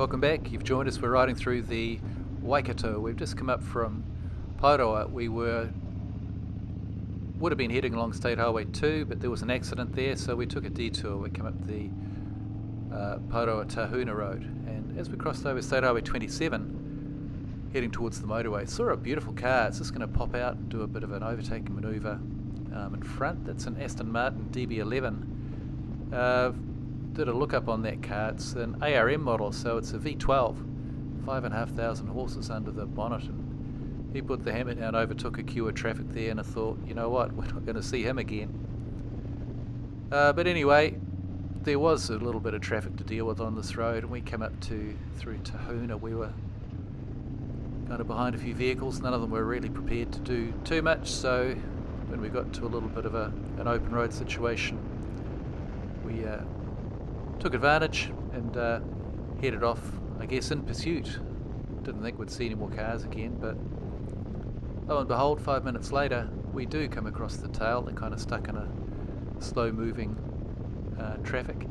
Welcome back. You've joined us. We're riding through the Waikato. We've just come up from Paeroa. We would have been heading along State Highway 2, but there was an accident there, so we took a detour. We came up the Paeroa-Tahuna Road, and as we crossed over State Highway 27, heading towards the motorway, saw a beautiful car. It's just going to pop out and do a bit of an overtaking manoeuvre in front. That's an Aston Martin DB11. Did a look up on that car. It's an ARM model, so it's a V12, 5,500 horses under the bonnet. And he put the hammer down, overtook a queue of traffic there, and I thought, you know what, we're not going to see him again. But anyway, there was a little bit of traffic to deal with on this road, and we came up through Tahuna. We were kind of behind a few vehicles. None of them were really prepared to do too much, so when we got to a little bit of an open road situation, we took advantage and headed off, I guess, in pursuit. Didn't think we'd see any more cars again, but lo and behold, 5 minutes later, we do come across the tail. They're kind of stuck in a slow-moving traffic,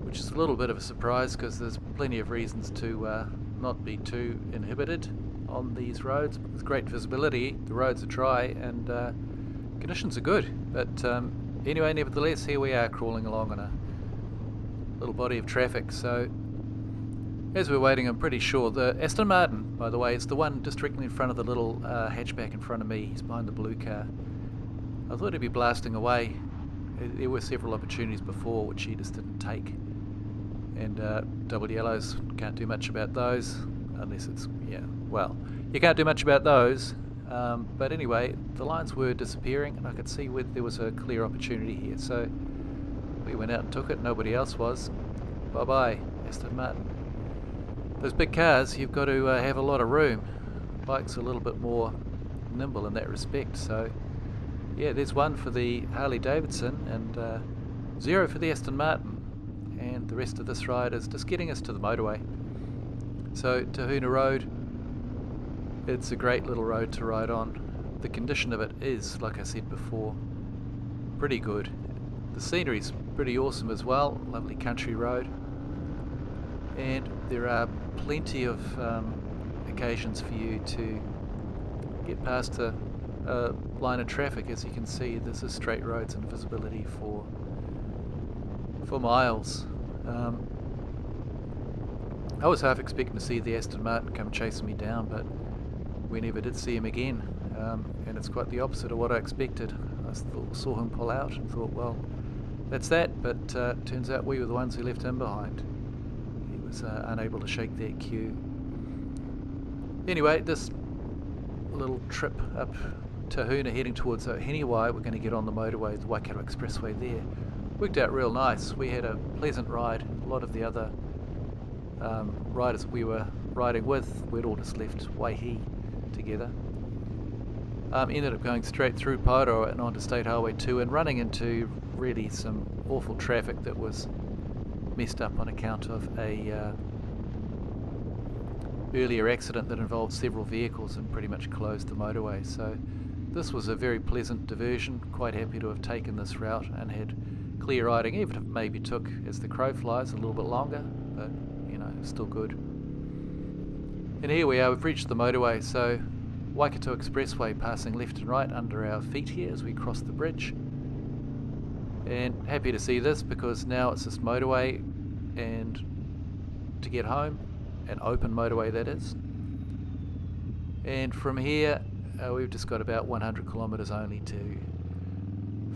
which is a little bit of a surprise because there's plenty of reasons to not be too inhibited on these roads. With great visibility, the roads are dry and conditions are good. But anyway, nevertheless, here we are crawling along on a little body of traffic. So as we're waiting, I'm pretty sure the Aston Martin, by the way, is the one just directly in front of the little hatchback in front of me. He's behind the blue car. I thought he'd be blasting away. There were several opportunities before which he just didn't take, and double yellows, can't do much about those unless it's, well, you can't do much about those. But anyway, the lines were disappearing and I could see where there was a clear opportunity here, so we went out and took it. Nobody else was. Bye bye, Aston Martin. Those big cars, you've got to have a lot of room. Bikes are a little bit more nimble in that respect. So yeah, there's one for the Harley Davidson and 0 for the Aston Martin, and the rest of this ride is just getting us to the motorway. So Tahuna Road, it's a great little road to ride on. The condition of it is, like I said before, pretty good. The scenery's pretty awesome as well. Lovely country road, and there are plenty of occasions for you to get past a line of traffic. As you can see, there's a straight roads and visibility for miles. I was half expecting to see the Aston Martin come chasing me down, but we never did see him again, and it's quite the opposite of what I expected. I saw him pull out and thought, well, that's that, but turns out we were the ones who left him behind. He was unable to shake that queue. Anyway, this little trip up Tahuna heading towards Ohinewai, we're going to get on the motorway, the Waikato Expressway there. Worked out real nice. We had a pleasant ride. A lot of the other riders we were riding with, we'd all just left Waihi together. Ended up going straight through Paeroa and onto State Highway 2 and running into really some awful traffic that was messed up on account of a earlier accident that involved several vehicles and pretty much closed the motorway. So this was a very pleasant diversion. Quite happy to have taken this route and had clear riding, even if it maybe took, as the crow flies, a little bit longer, but still good. And here we are, we've reached the motorway. So Waikato Expressway passing left and right under our feet here as we cross the bridge, and happy to see this because now it's just motorway, and to get home, an open motorway that is. And from here we've just got about 100 kilometres only to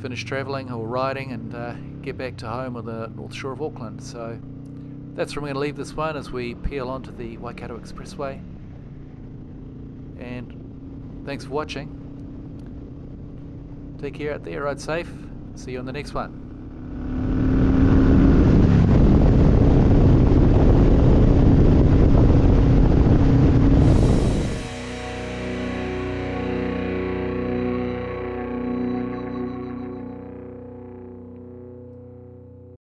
finish travelling or riding and get back to home on the North Shore of Auckland. So that's where I'm going to leave this one as we peel onto the Waikato Expressway. And thanks for watching. Take care out there, ride safe. See you on the next one.